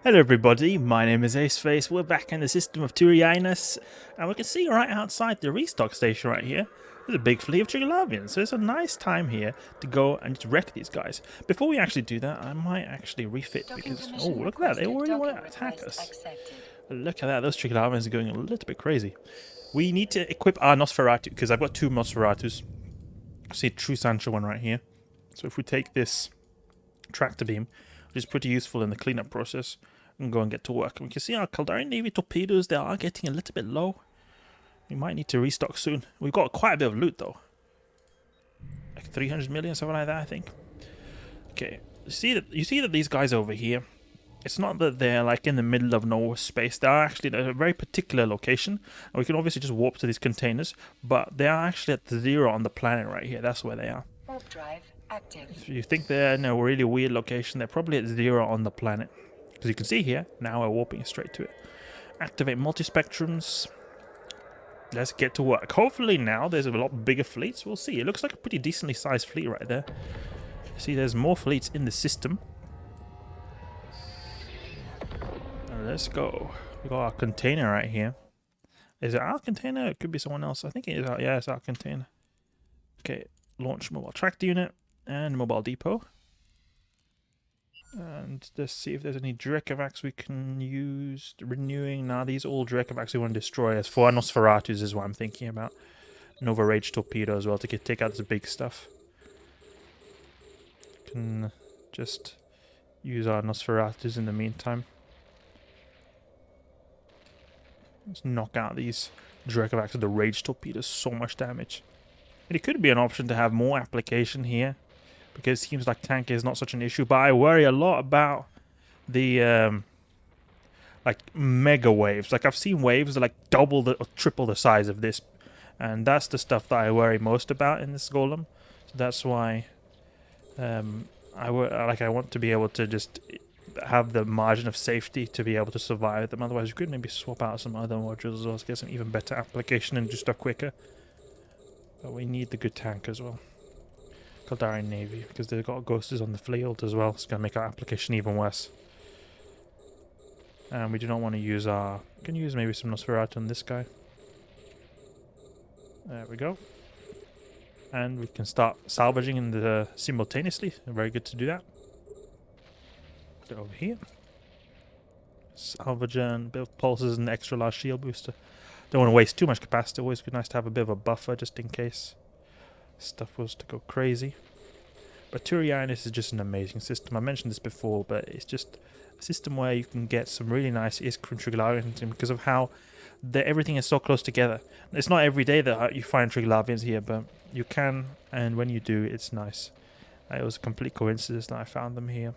Hello everybody, my name is Aceface. We're back in the system of Turianus, and we can see right outside the restock station right here, there's a big fleet of Triglavians, so it's a nice time here to go and just wreck these guys. Before we actually do that, I might actually refit because, oh look at that, they already want to attack us. Look at that, those Triglavians are going a little bit crazy. We need to equip our Nosferatu, because I've got two Nosferatus. See a true Sansha one right here. So if we take this tractor beam, which is pretty useful in the cleanup process, and go and get to work. And we can see our Caldari Navy torpedoes, they are getting a little bit low. We might need to restock soon. We've got quite a bit of loot though. Like 300 million, something like that, I think. Okay, you see that these guys over here, it's not that they're like in the middle of no space. They are actually at a very particular location. And we can obviously just warp to these containers, but they are actually at 0 on the planet right here. That's where they are. Warp drive active. If you think they're in a really weird location, they're probably at 0 on the planet. Because you can see here, now we're warping straight to it. Activate multispectrums. Let's get to work. Hopefully now there's a lot bigger fleets. We'll see. It looks like a pretty decently sized fleet right there. See, there's more fleets in the system. Now let's go. We got our container right here. Is it our container? It could be someone else. I think it is our, yeah, it's our container. Okay, launch mobile tractor unit and mobile depot. And let's see if there's any Drekavacs we can use. Renewing. Now these all Drekavacs we want to destroy. As for Nosferatus is what I'm thinking about. Nova Rage Torpedo as well to take out this big stuff. Can just use our Nosferatus in the meantime. Let's knock out these Drekavacs with the Rage Torpedoes. So much damage. And it could be an option to have more application here, because it seems like tank is not such an issue, but I worry a lot about the like mega waves. Like I've seen waves that like double or triple the size of this, and that's the stuff that I worry most about in this golem. So that's why I want to be able to just have the margin of safety to be able to survive them. Otherwise, you could maybe swap out some other modules as well to get some even better application and just a quicker. But we need the good tank as well. Caldari Navy, because they've got Ghosters on the field as well. It's going to make our application even worse. And we do not want to use our... We can use maybe some Nosferatu on this guy. There we go. And we can start salvaging in the simultaneously. Very good to do that. Go over here. Salvager and a bit of pulses and extra large shield booster. Don't want to waste too much capacitor. Always good nice to have a bit of a buffer just in case stuff was to go crazy. But Turianus is just an amazing system. I mentioned this before, but it's just a system where you can get some really nice ISK and Triglavians because of how everything is so close together. It's not every day that you find Triglavians here, but you can, and when you do, it's nice. It was a complete coincidence that I found them here.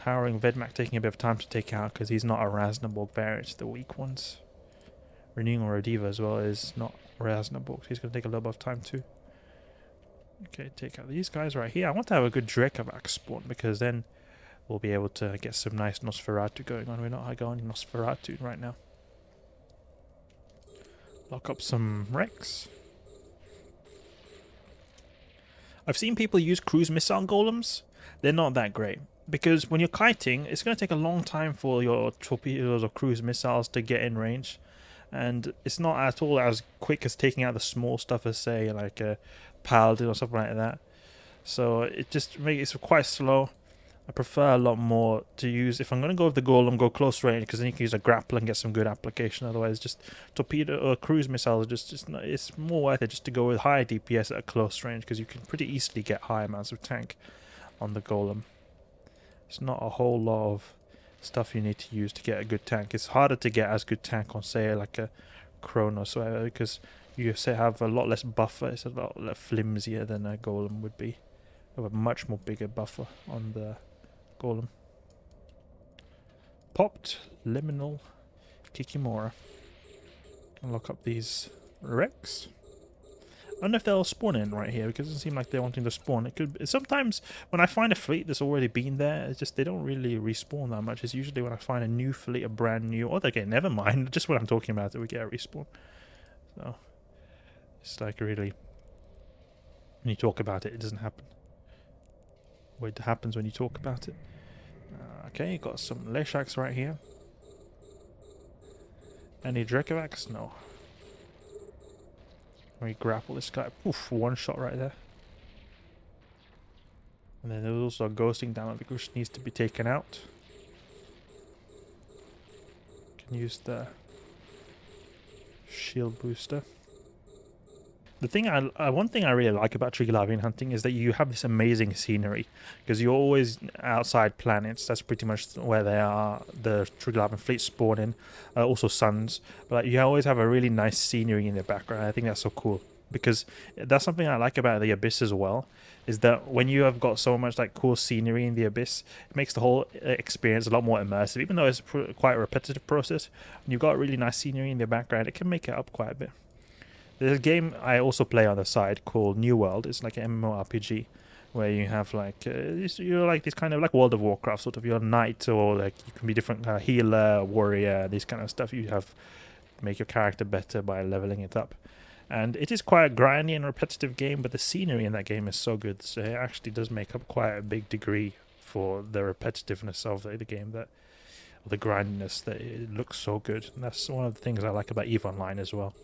Harrowing Vedmak taking a bit of time to take out because he's not a Rasnaborg variant, the weak ones. Renewing or Rediva as well is not Rasnaborg, so he's going to take a little bit of time too. Okay, take out these guys right here. I want to have a good Drekavac spawn because then we'll be able to get some nice Nosferatu going on. We're not going Nosferatu right now. Lock up some Rex. I've seen people use cruise missile golems. They're not that great because when you're kiting, it's going to take a long time for your torpedoes or cruise missiles to get in range. And it's not at all as quick as taking out the small stuff as, say, like a Paladin or something like that. So it just makes it quite slow. I prefer a lot more to use, if I'm going to go with the Golem, go close range, because then you can use a Grappler and get some good application. Otherwise, just torpedo or cruise missiles, just not, it's more worth it just to go with high DPS at a close range, because you can pretty easily get high amounts of tank on the Golem. It's not a whole lot of stuff you need to use to get a good tank. It's harder to get as good tank on, say, like a Kronos, because you say have a lot less buffer. It's a lot flimsier than a Golem would be. You have a much more bigger buffer on the Golem. Popped Liminal Kikimora. Lock up these Rex. I don't know if they'll spawn in right here because it doesn't seem like they're wanting to spawn. It could. Sometimes when I find a fleet that's already been there, it's just they don't really respawn that much. It's usually when I find a new fleet, a brand new, or they get never mind. Just when I'm talking about it, we get a respawn. So it's like really, when you talk about it, it doesn't happen. Well, it happens when you talk about it. Okay, got some Leshaks right here. Any Drekavax? No. Let me grapple this guy. Poof, one shot right there. And then there's also a ghosting damage which needs to be taken out. Can use the shield booster. The thing one thing I really like about Triglavian hunting is that you have this amazing scenery because you're always outside planets. That's pretty much where they are. The Triglavian fleet spawn in, also suns. But you always have a really nice scenery in the background. I think that's so cool because that's something I like about the Abyss as well. Is that when you have got so much like cool scenery in the Abyss, it makes the whole experience a lot more immersive. Even though it's quite a repetitive process, when you've got really nice scenery in the background, it can make it up quite a bit. There's a game I also play on the side called New World. It's like an MMORPG where you have like you're like this kind of like World of Warcraft sort of. You're a knight or like you can be different healer, warrior, this kind of stuff. You have to make your character better by leveling it up. And it is quite a grindy and repetitive game, but the scenery in that game is so good. So it actually does make up quite a big degree for the repetitiveness of the game, that the grindiness, that it looks so good. And that's one of the things I like about EVE Online as well.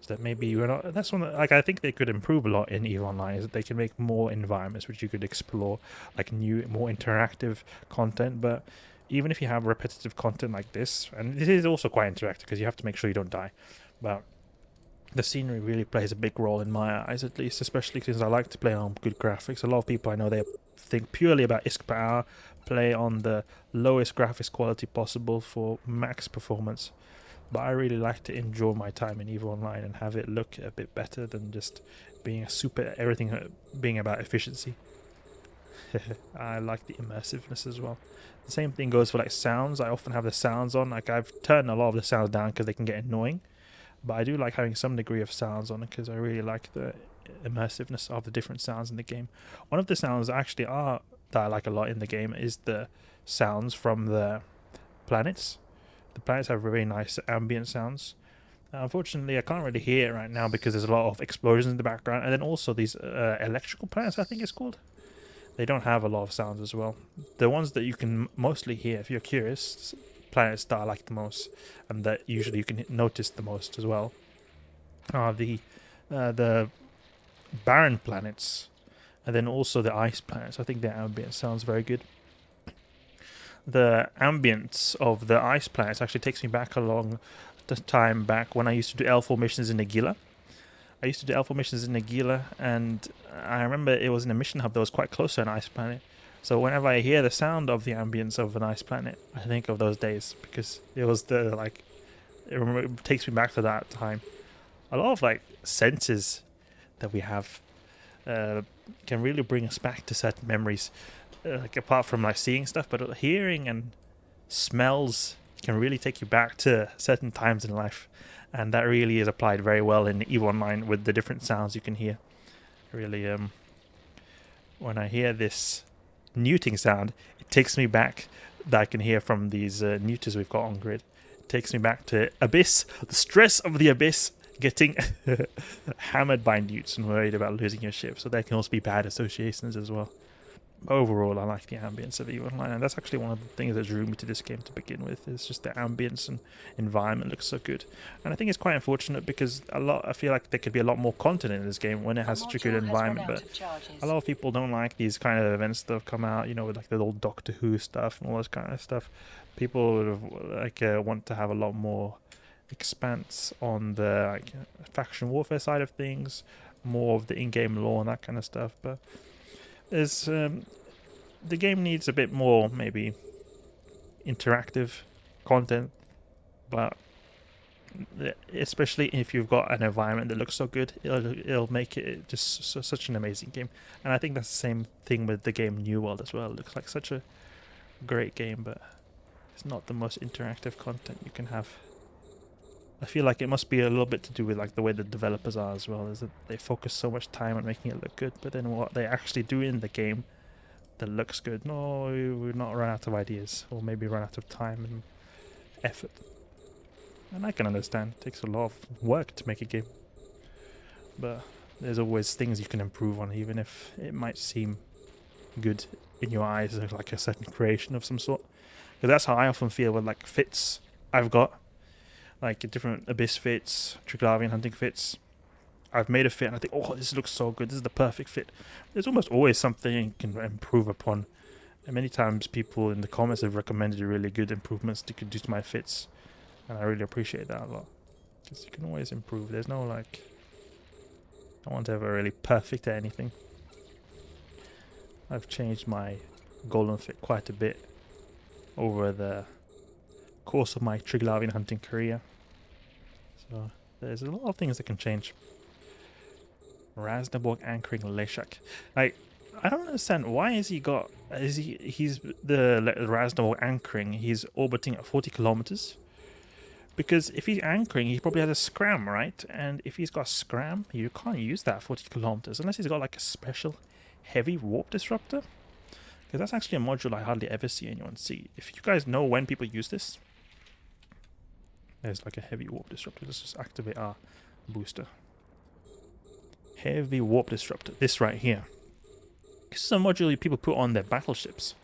That maybe we're not. That's one that, like, I think they could improve a lot in EVE Online. Is that they can make more environments which you could explore, like new, more interactive content. But even if you have repetitive content like this, and this is also quite interactive because you have to make sure you don't die. But the scenery really plays a big role in my eyes, at least, especially since I like to play on good graphics. A lot of people I know, they think purely about ISK per hour, play on the lowest graphics quality possible for max performance. But I really like to enjoy my time in EVE Online and have it look a bit better than just being everything being about efficiency. I like the immersiveness as well. The same thing goes for like sounds. I often have the sounds on. Like I've turned a lot of the sounds down because they can get annoying. But I do like having some degree of sounds on it because I really like the immersiveness of the different sounds in the game. One of the sounds actually that I like a lot in the game is the sounds from the planets. The planets have very nice ambient sounds. Unfortunately, I can't really hear it right now because there's a lot of explosions in the background. And then also these electrical planets, I think it's called. They don't have a lot of sounds as well. The ones that you can mostly hear, if you're curious, planets that I like the most, and that usually you can notice the most as well, are the barren planets. And then also the ice planets. I think their ambient sounds very good. The ambience of the ice planets actually takes me back a long time back when I used to do L4 missions in Nagila. I used to do L4 missions in Nagila, and I remember it was in a mission hub that was quite close to an ice planet. So whenever I hear the sound of the ambience of an ice planet, I think of those days because it was it takes me back to that time. A lot of like senses that we have can really bring us back to certain memories. Like apart from like seeing stuff, but hearing and smells can really take you back to certain times in life, and that really is applied very well in EVE Online with the different sounds you can hear. Really, when I hear this neuting sound, it takes me back, that I can hear from these neuters we've got on grid. It takes me back to Abyss, the stress of the Abyss, getting hammered by newts and worried about losing your ship. So there can also be bad associations as well. Overall, I like the ambience of EVE Online, and that's actually one of the things that drew me to this game to begin with. It's just the ambience and environment looks so good, and I think it's quite unfortunate because I feel like there could be a lot more content in this game when it has such a good environment. But a lot of people don't like these kind of events that have come out, you know, with like the old Doctor Who stuff and all this kind of stuff. People would have, want to have a lot more expanse on the faction warfare side of things, more of the in-game lore and that kind of stuff, but the game needs a bit more maybe interactive content, but especially if you've got an environment that looks so good, it'll make it just such an amazing game. And I think that's the same thing with the game New World as well. It looks like such a great game, but it's not the most interactive content you can have. I feel like it must be a little bit to do with like the way the developers are as well, is that they focus so much time on making it look good, but then what they actually do in the game that looks good, no, we're not run out of ideas, or maybe run out of time and effort. And I can understand, it takes a lot of work to make a game, but there's always things you can improve on, even if it might seem good in your eyes, like a certain creation of some sort. Because that's how I often feel with like fits I've got, like different abyss fits, Triglavian hunting fits. I've made a fit and I think, oh, this looks so good. This is the perfect fit. There's almost always something you can improve upon. And many times people in the comments have recommended really good improvements you could do to my fits. And I really appreciate that a lot. Because you can always improve. There's no like, no one's ever really perfect at anything. I've changed my Golem fit quite a bit over the course of my Triglavian hunting career. So there's a lot of things that can change. Rasnaborg anchoring Leshak. Like, I don't understand why he's the Rasnaborg anchoring, he's orbiting at 40 kilometers. Because if he's anchoring, he probably has a scram, right? And if he's got a scram, you can't use that 40 kilometers unless he's got like a special heavy warp disruptor. Because that's actually a module I hardly ever see anyone see. If you guys know when people use this, there's like a heavy warp disruptor. Let's just activate our booster. Heavy warp disruptor. This right here. This is a module people put on their battleships.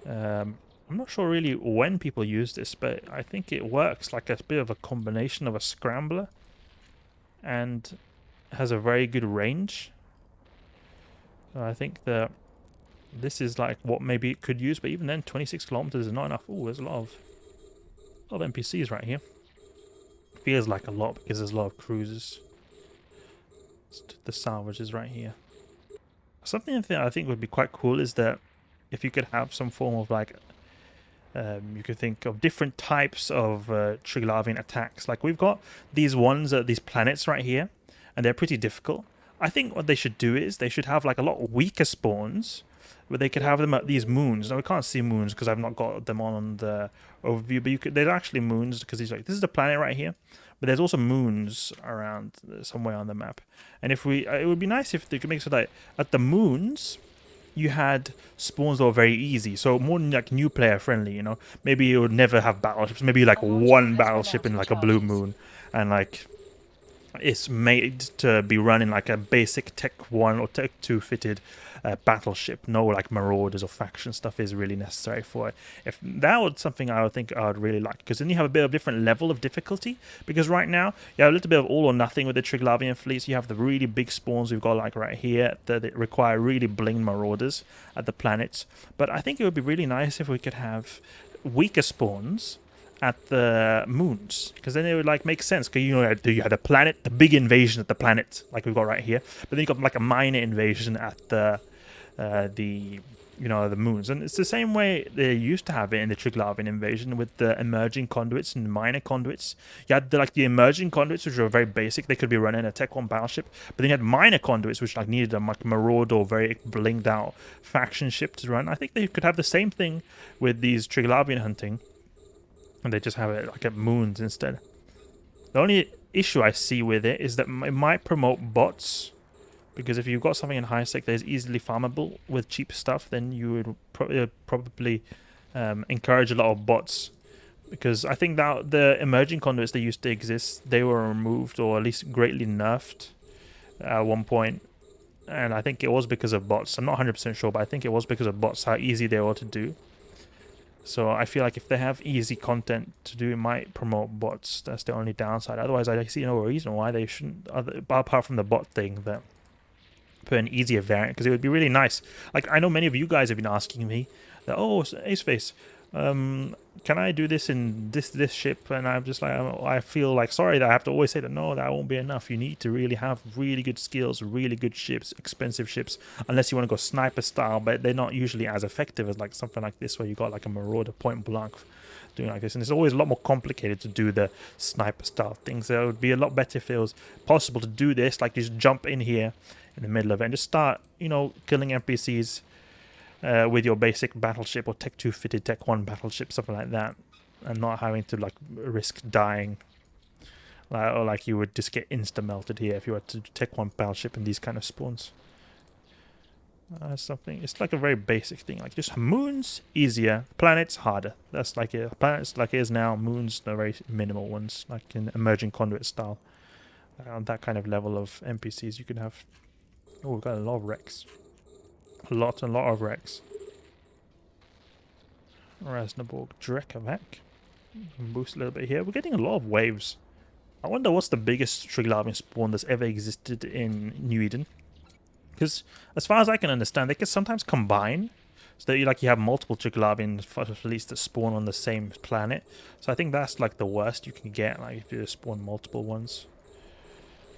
I'm not sure really when people use this, but I think it works like a bit of a combination of a scrambler and has a very good range. So I think that this is like what maybe it could use, but even then 26 kilometers is not enough. Oh, there's a lot of NPCs right here. Feels like a lot because there's a lot of cruisers. The salvages right here. Something that I think would be quite cool is that if you could have some form of like you could think of different types of Triglavian attacks. Like we've got these these planets right here, and they're pretty difficult. I think what they should do is they should have like a lot weaker spawns, where they could have them at these moons. Now we can't see moons because I've not got them on the overview, but there's actually moons because this is the planet right here. But there's also moons around somewhere on the map. And if it would be nice if they could make so that at the moons, you had spawns that were very easy. So more like new player friendly, you know. Maybe you would never have battleships. Maybe like one battleship in like a blue moon. And like, it's made to be running like a basic Tech 1 or Tech 2 fitted battleship. No like marauders or faction stuff is really necessary for it. If that was something I would think I would really like, because then you have a bit of different level of difficulty, because right now you have a little bit of all or nothing with the Triglavian fleets. You have the really big spawns we've got like right here that require really bling marauders at the planets, but I think it would be really nice if we could have weaker spawns at the moons, because then it would like make sense, because you know you had a planet, the big invasion at the planet like we've got right here, but then you got like a minor invasion at the moons. And it's the same way they used to have it in the Triglavian invasion with the emerging conduits and minor conduits. You had the emerging conduits, which were very basic. They could be running a Tech 1 battleship, but then you had minor conduits which like needed a like marauder or very blinged out faction ship to run. I think they could have the same thing with these Triglavian hunting, and they just have it like at moons instead. The only issue I see with it is that it might promote bots, because if you've got something in high sec that is easily farmable with cheap stuff, then you would probably encourage a lot of bots. Because I think that the emerging conduits that used to exist, they were removed or at least greatly nerfed at one point. And I think it was because of bots. I'm not 100% sure, but I think it was because of bots, how easy they were to do. So I feel like if they have easy content to do, it might promote bots. That's the only downside. Otherwise, I see no reason why they shouldn't, apart from the bot thing, that put an easier variant, because it would be really nice. Like, I know many of you guys have been asking me that, oh, Aceface, can I do this in this ship? And I'm just like, I feel like sorry that I have to always say that no, that won't be enough. You need to really have really good skills, really good ships, expensive ships, unless you want to go sniper style, but they're not usually as effective as like something like this where you got like a marauder point blank doing like this. And it's always a lot more complicated to do the sniper style things. So it would be a lot better if it was possible to do this, like just jump in here in the middle of it and just start, you know, killing NPCs with your basic battleship or Tech 2 fitted Tech 1 battleship, something like that, and not having to like risk dying, or like you would just get insta melted here if you had to Tech 1 battleship in these kind of spawns. Something, it's like a very basic thing, like just moons easier, planets harder. That's like it. Planets like it is now, moons the very minimal ones, like in emerging conduit style. On that kind of level of NPCs you can have. Oh, we've got a lot of wrecks. A lot of wrecks. Rasnaborg Drekavac. Boost a little bit here. We're getting a lot of waves. I wonder what's the biggest Triglavian spawn that's ever existed in New Eden. Because as far as I can understand, they can sometimes combine. So that you have multiple Triglavian fleets that spawn on the same planet. So I think that's like the worst you can get, like if you just spawn multiple ones.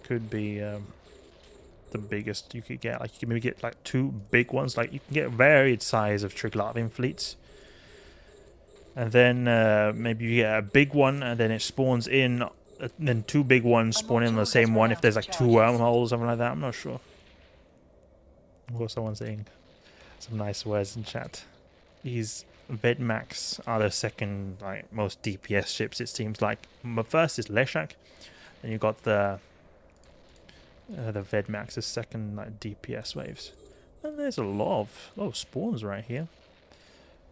Could be the biggest you could get. Like you can maybe get like 2 big ones. Like you can get varied size of Triglavian fleets. And then maybe you get a big one and then it spawns in. And then 2 big ones spawn in the same one if there's like 2 wormholes or something like that. I'm not sure. What someone saying? Some nice words in chat. These Vedmax are the second most DPS ships, it seems like. But first is Leshak, and you got the Vedmax as second DPS waves. And there's a lot of spawns right here.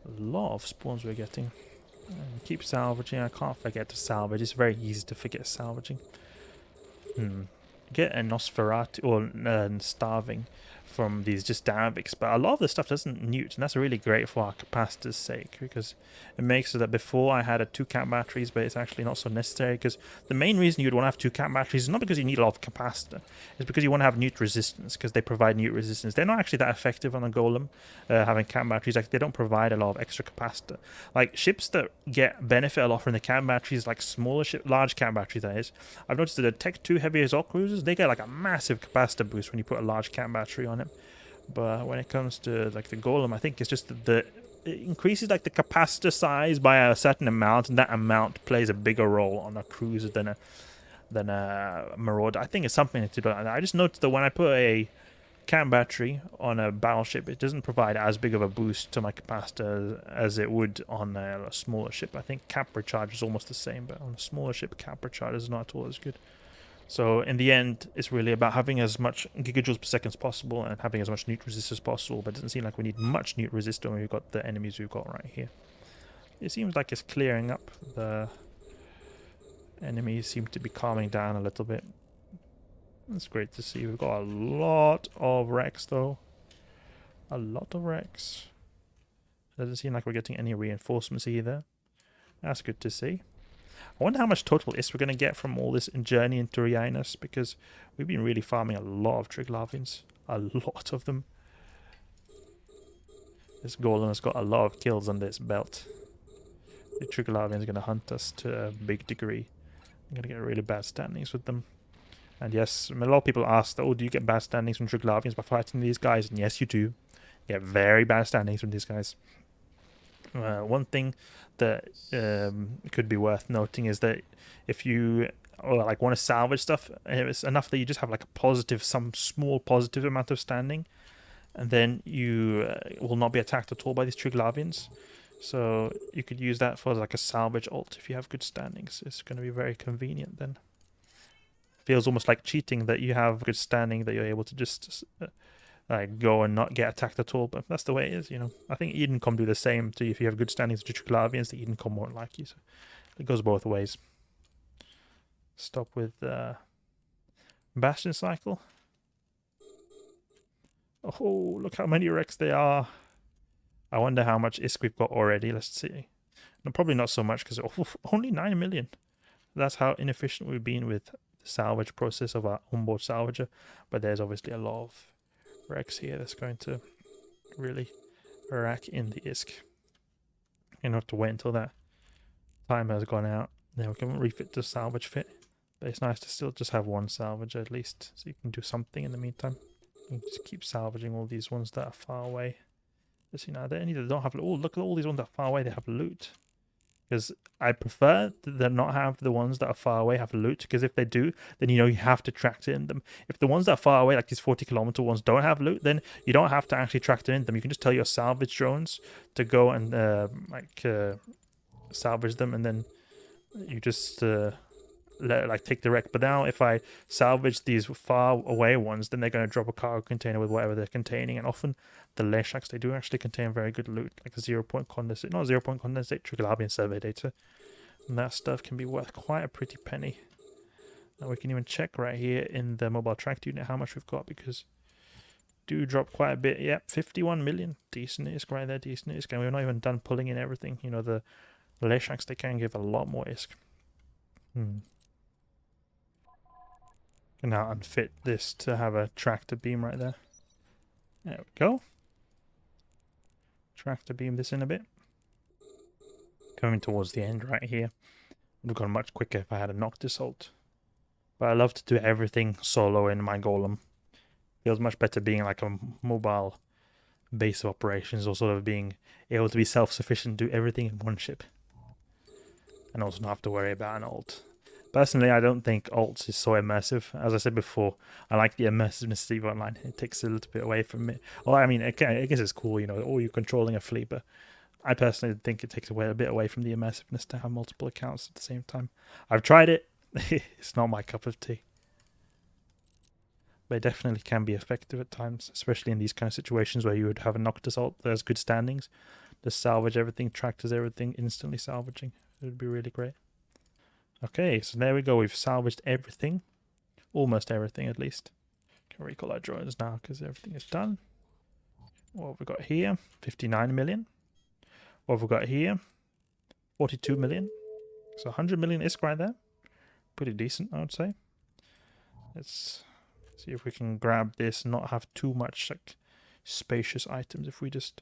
A lot of spawns we're getting. And keep salvaging. I can't forget to salvage. It's very easy to forget salvaging. Get a Nosferatu or starving from these just Dynamics, but a lot of the stuff doesn't newt, and that's really great for our capacitor's sake, because it makes it that before I had a 2 cap batteries, but it's actually not so necessary, because the main reason you'd want to have 2 cap batteries is not because you need a lot of capacitor, it's because you want to have newt resistance, because they provide newt resistance. They're not actually that effective on a golem, having cap batteries. Like, they don't provide a lot of extra capacitor. Like, ships that get benefit a lot from the cap batteries, like smaller ship, large cap batteries that is, I've noticed that the Tech 2 heavy assault cruisers, they get like a massive capacitor boost when you put a large cap battery on it. But when it comes to like the golem, I think it's just that it increases like the capacitor size by a certain amount, and that amount plays a bigger role on a cruiser than a marauder. I think it's something to do like that. I just noticed that when I put a cap battery on a battleship, it doesn't provide as big of a boost to my capacitor as it would on a smaller ship. I think cap recharge is almost the same, but on a smaller ship, cap recharge is not at all as good. So in the end, it's really about having as much gigajoules per second as possible and having as much newt resist as possible, but it doesn't seem like we need much newt resist when we've got the enemies we've got right here. It seems like it's clearing up. The enemies seem to be calming down a little bit. That's great to see. We've got a lot of wrecks though. A lot of wrecks. Doesn't seem like we're getting any reinforcements either. That's good to see. I wonder how much total ISK we're going to get from all this journey into Riainus, because we've been really farming a lot of Triglavians. A lot of them. This golem has got a lot of kills under its belt. The Triglavian is going to hunt us to a big degree. I'm going to get really bad standings with them. And yes, a lot of people ask, oh, do you get bad standings from Triglavians by fighting these guys? And yes, you do. You get very bad standings from these guys. One thing that could be worth noting is that if you want to salvage stuff, it's enough that you just have like a positive, some small positive amount of standing, and then you will not be attacked at all by these Triglavians. So you could use that for like a salvage ult if you have good standings. It's going to be very convenient then. Feels almost like cheating that you have good standing, that you're able to just go and not get attacked at all, but that's the way it is, you know. I think Edencom do the same to you. If you have good standings to Triglavians, the Edencom won't like you, so it goes both ways. Stop with Bastion cycle. Oh, look how many wrecks there are. I wonder how much ISK we've got already. Let's see. No, probably not so much, because only 9 million. That's how inefficient we've been with the salvage process of our onboard salvager, but there's obviously a lot of wrecks here that's going to really rack in the ISK. You have to wait until that time has gone out, then we can refit the salvage fit. But it's nice to still just have one salvage at least, so you can do something in the meantime. You can just keep salvaging all these ones that are far away. Just, you know, they either don't have. Oh, look at all these ones that are far away. They have loot. Because I prefer to not have the ones that are far away have loot, because if they do, then you know you have to tractor in them. If the ones that are far away, like these 40-kilometer ones, don't have loot, then you don't have to actually tractor in them. You can just tell your salvage drones to go and salvage them, and then you just take the wreck. But now if I salvage these far away ones, then they're going to drop a cargo container with whatever they're containing, and often the Leshaks, they do actually contain very good loot, like a 0-point condensate, not 0-point condensate, Triglavian survey data, and that stuff can be worth quite a pretty penny. Now we can even check right here in the mobile tracked unit how much we've got, because do drop quite a bit. Yep, 51 million. Decent ISK right there, decent ISK. And we're not even done pulling in everything. You know, the Leshaks, they can give a lot more ISK. Can now unfit this to have a tractor beam right there. There we go. Tractor beam this in a bit. Coming towards the end right here. Would have gone much quicker if I had a Noctis ult. But I love to do everything solo in my Golem. Feels much better being like a mobile base of operations, or sort of being able to be self-sufficient, do everything in one ship. And also not have to worry about an ult. Personally, I don't think ults is so immersive. As I said before, I like the immersiveness of EVE Online. It takes a little bit away from it. Well, I mean, I guess it's cool, you know, or you're controlling a fleet, but I personally think it takes away a bit away from the immersiveness to have multiple accounts at the same time. I've tried it. It's not my cup of tea. But it definitely can be effective at times, especially in these kind of situations where you would have a Noctis ult. There's good standings. Just salvage everything, tractors everything, instantly salvaging. It would be really great. Okay, so there we go. We've salvaged everything. Almost everything, at least. Can recall our drones now because everything is done. What have we got here? 59 million. What have we got here? 42 million. So 100 million ISK right there. Pretty decent, I would say. Let's see if we can grab this and not have too much like spacious items. If we just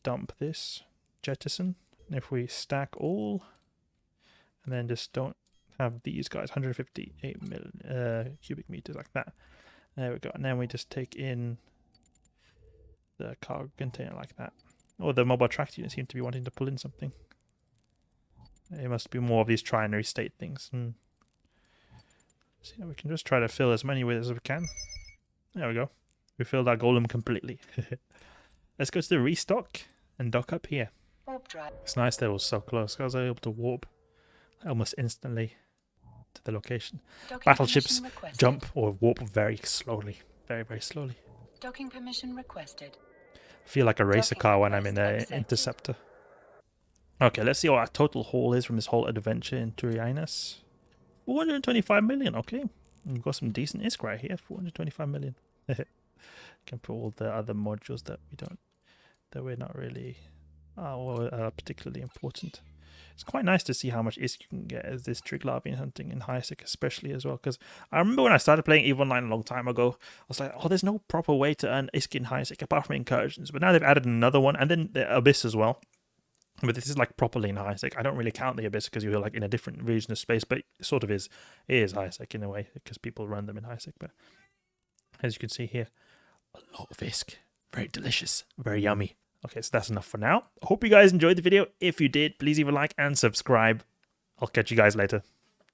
dump this, jettison, and if we stack all, and then just don't have these guys, 158 million cubic meters like that. There we go. And then we just take in the cargo container like that. Oh, the mobile tract unit seem to be wanting to pull in something. It must be more of these trinary state things. So yeah, we can just try to fill as many with as we can. There we go. We filled our Golem completely. Let's go to the restock and dock up here. It's nice that it was so close. I was able to warp almost instantly to the location. Battleships jump or warp very slowly. Very, very slowly. Docking permission requested. I feel like a racer car when I'm in an interceptor. Okay, let's see what our total haul is from this whole adventure in Trighunus. 425 million, okay. We've got some decent ISK right here, 425 million. Can put all the other modules that we're not really particularly important. It's quite nice to see how much ISK you can get as this Triglavian hunting in ISK especially as well, because I remember when I started playing EVE Online a long time ago, I was like, oh, there's no proper way to earn ISK in ISK apart from incursions, but now they've added another one, and then the Abyss as well. But this is like properly in ISK. I don't really count the Abyss because you're like in a different region of space, but it sort of is. It is ISK in a way because people run them in ISK. But as you can see here, a lot of ISK. Very delicious. Very yummy. Okay, so that's enough for now. I hope you guys enjoyed the video. If you did, please leave a like and subscribe. I'll catch you guys later.